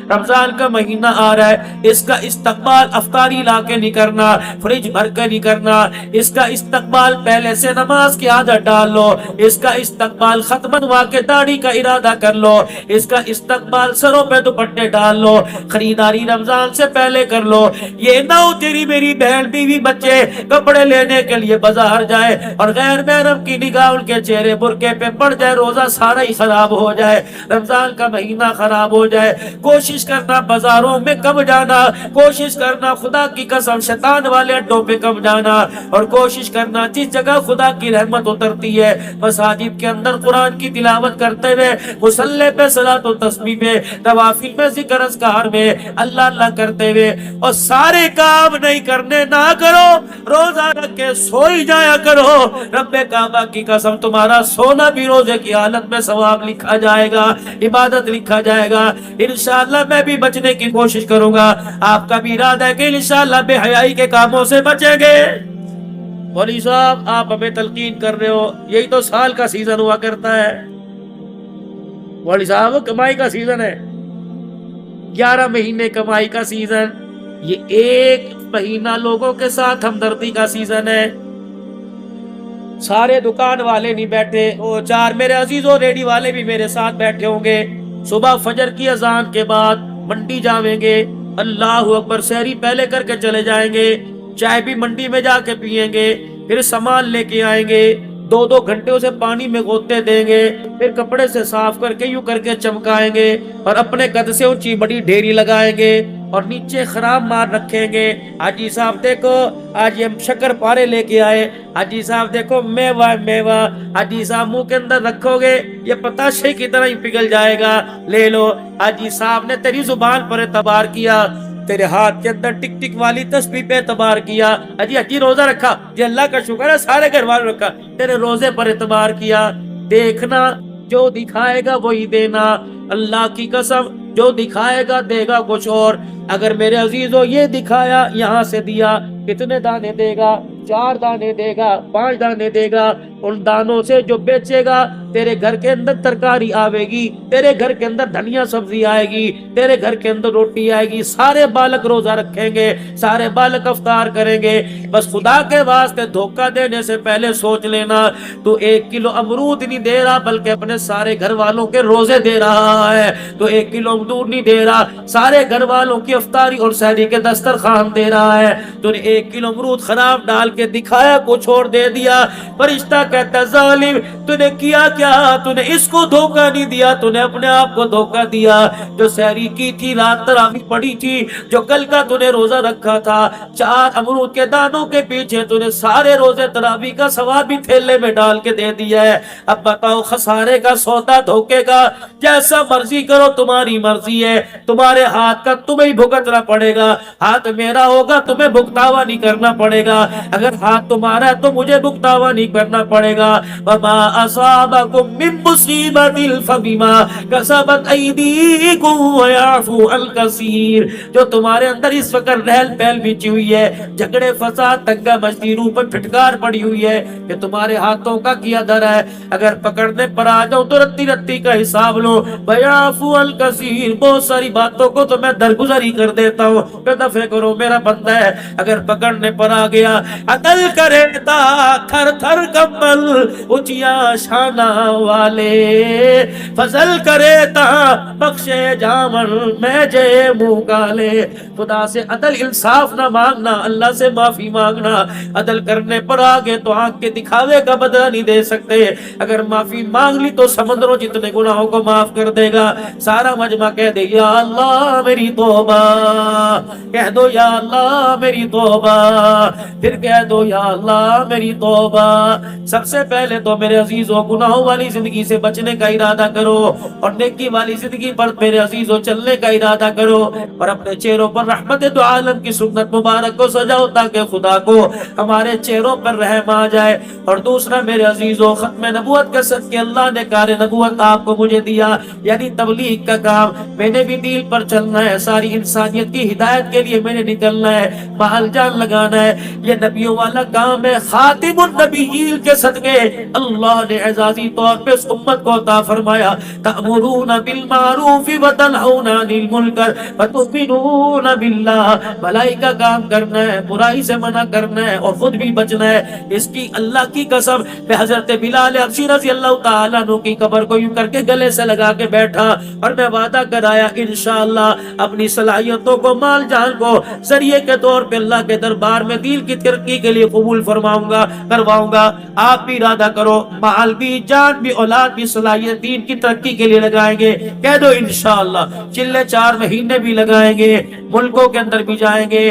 رمضان کا مہینہ آ رہا ہے، اس کا استقبال افطاری لا کے نہیں کرنا، فریج بھر کے نہیں کرنا، اس کا استقبال پہلے سے نماز کی عادت ڈال لو، اس کا استقبال ختم بنوا کے داڑھی کا ارادہ کر لو، اس کا استقبال سروں پہ دوپٹے ڈال لو، خریداری رمضان سے پہلے کر لو۔ یہ نہ ہو تیری میری بہن بیوی بچے کپڑے لینے کے لیے بازار جائے اور غیر محرم کی نگاہ ان کے چہرے برقعے پہ پڑ جائے، روزہ سارا ہی خراب ہو جائے، رمضان کا مہینہ خراب ہو جائے۔ کوشش کرنا بازاروں میں کم جانا، کوشش کرنا خدا کی قسم شیطان والے اڈوں پہ کم جانا، اور کوشش کرنا جس جگہ خدا کی رحمت اترتی ہے مساجد کے اندر قرآن کی تلاوت کرتے ہوئے، مصلی پہ صلاۃ و تسبیح میں، نوافل میں، ذکر اذکار میں اللہ اللہ کرتے ہوئے، اور سارے کام نہیں کرنے نہ کرو، روزہ رکھ کے سوئی جایا کرو۔ رب کعبہ کی قسم تمہارا سونا بھی روزے کی حالت میں ثواب لکھا جائے گا، عبادت لکھا جائے گا۔ انشاءاللہ میں بھی بچنے کی کوشش کروں گا، آپ کا بھی ارادہ ہے کہ انشاءاللہ بے حیائی کے کاموں سے بچیں گے۔ مولوی صاحب آپ ہمیں تلقین کر رہے ہو، یہی تو سال کا سیزن ہوا کرتا ہے۔ مولوی صاحب کمائی کا سیزن ہے، 11 مہینے کمائی کا سیزن، یہ ایک مہینہ لوگوں کے ساتھ ہمدردی کا سیزن ہے۔ سارے دکان والے نہیں بیٹھے، وہ چار میرے عزیزوں ریڈی والے بھی میرے ساتھ بیٹھے ہوں گے۔ صبح فجر کی اذان کے بعد منڈی جاویں گے، اللہ اکبر، سحری پہلے کر کے چلے جائیں گے، چائے بھی منڈی میں جا کے پیئیں گے، پھر سامان لے کے آئیں گے، 2 گھنٹے اسے پانی میں گوتے دیں گے، پھر کپڑے سے صاف کر کے یوں کر کے چمکائیں گے، اور اپنے قد سے اونچی بڑی ڈھیری لگائیں گے اور نیچے خراب مار رکھیں گے۔ حاجی صاحب دیکھو آج یہ شکر پارے لے کے آئے، حاجی صاحب دیکھو میوہ میوہ، حاجی صاحب منہ کے اندر رکھو گے یہ پتاشے کی طرح ہی پگھل جائے گا، لے لو۔ حاجی صاحب نے تیری زبان پر اعتبار کیا، تیرے ہاتھ کے اندر ٹک ٹک والی تسبیح پہ اعتبار کیا، حجی روزہ رکھا، جی اللہ کا شکر ہے، سارے گھر والوں رکھا، تیرے روزے پر اعتبار کیا۔ دیکھنا جو دکھائے گا وہی دینا، اللہ کی قسم جو دکھائے گا دے گا کچھ اور۔ اگر میرے عزیزو یہ دکھایا یہاں سے دیا، کتنے دانے دے گا؟ 4 دانے دے گا، 5 دانے دے گا، ان دانوں سے جو بیچے گا تیرے گھر کے اندر ترکاری آوے گی، تیرے گھر کے اندر دھنیا سبزی آئے گی، تیرے گھر کے اندر روٹی آئے گی، سارے بالک روزہ رکھیں گے، سارے بالک افطار کریں گے۔ بس خدا کے واسطے دھوکہ دینے سے پہلے سوچ لینا، تو 1 کلو امرود نہیں دے رہا بلکہ اپنے سارے گھر والوں کے روزے دے رہا ہے، تو 1 کلو امرود نہیں دے رہا، سارے گھر والوں کی افطاری اور سحری کے دسترخوان دے رہا ہے۔ تو نے 1 کلو امرود خراب ڈال کے دکھایا کچھ اور دے دیا۔ فرشتہ کہتا ہے ظالم تو نے کیا کیا؟ تو نے اس کو دھوکہ نہیں دیا، تو نے اپنے آپ کو دھوکہ دیا۔ جو سحری کی تھی، رات تراویح پڑی تھی، جو کل کا تو نے روزہ رکھا تھا، 4 امرود کے دانوں کے پیچھے تو نے سارے روزے تراویح کا ثواب بھی تھیلے میں ڈال کے دے دیا ہے۔ اب بتاؤ خسارے کا سودا، دھوکے کا، جیسا مرضی کرو تمہاری مرضی ہے، تمہارے ہاتھ کا تمہیں ہی بھگتنا پڑے گا۔ ہاتھ میرا ہوگا تمہیں بھگتاوا نہیں کرنا پڑے گا، اگر ہاتھ تمہارا ہے تو مجھے بھگتاوا نہیں کرنا پڑے گا۔ وما اصابکم من مصیبت فبما کسبت ایدیکم ویعفو عن کثیر۔ جو تمہارے اندر اس وقت رہل پہل بچی ہوئی ہے، جھگڑے فساد دنگا مچی، روح پر پھٹکار پڑی ہوئی ہے، کہ تمہارے ہاتھوں کا کیا در ہے، اگر پکڑنے پر آ جاؤ تو رتی رتی کا حساب لو۔ ویعفو عن کثیر، بہت ساری باتوں کو تو میں درگزر ہی کر دیتا ہوں، بے دفع کرو میرا بندہ ہے۔ اگر پکڑنے پر آ گیا، عدل کرے تا تھر تھر کمبل اچیا شانہ والے، فضل کرے تا بخشے جامن میں جے منہ گالے۔ خدا سے عدل انصاف نہ مانگنا، اللہ سے معافی مانگنا۔ عدل کرنے پر آگے تو آنکھ کے دکھاوے کا بدلہ نہیں دے سکتے، اگر معافی مانگ لی تو سمندروں جتنے گناہوں کو معاف کر دے گا۔ سارا مجمع کہہ دے یا اللہ میری توبہ، کہہ دو یا اللہ میری توبہ، پھر کہہ دو یا اللہ میری توبہ۔ سب سے پہلے تو میرے عزیزوں گناہوں والی زندگی سے بچنے کا ارادہ کرو، اور نیکی والی زندگی پر میرے عزیزوں چلنے کا ارادہ کرو، اور اپنے چہروں پر رحمت دو عالم کی سنت مبارک کو سجاؤ تاکہ خدا کو ہمارے چہروں پر رحم آ جائے۔ اور دوسرا میرے عزیزوں ختم نبوت کا صدقے اللہ نے کار نبوت آپ کو مجھے دیا، یعنی تبلیغ کا کام، میں نے بھی دین پر چلنا ہے، ساری انسانیت کی ہدایت کے لیے میں نے نکلنا ہے، مال جان لگانا ہے، یہ نبیوں والا کام ہے۔ خاتم النبیین کے صدقے اللہ نے اعزازی طور پہ اس امت کو عطا فرمایا. تأمرون بالمعروف وتنہون عن المنکر وتؤمنون باللہ. بھلائی کا کام کرنا ہے، برائی سے منع کرنا ہے اور خود بھی بچنا ہے. اس کی اللہ کی قسم میں حضرت بلال حبشی رضی اللہ تعالیٰ عنہ کی قبر کو یوں کر کے گلے سے لگا کے بیٹھا اور میں وعدہ کرایا انشاءاللہ اپنی صلاحیتوں کو، مال جان کو ذریعے کے طور پہ اللہ کے دربار میں دین کی ترقی کے لیے قبول فرماؤں گا، کرواؤں گا. آپ بھی ارادہ کرو، مال بھی، جان بھی، اولاد بھی، صلاحیت دین کی ترقی کے لیے لگائیں گے. کہہ دو انشاءاللہ. چلے 4 مہینے بھی لگائیں گے، ملکوں کے اندر بھی جائیں گے.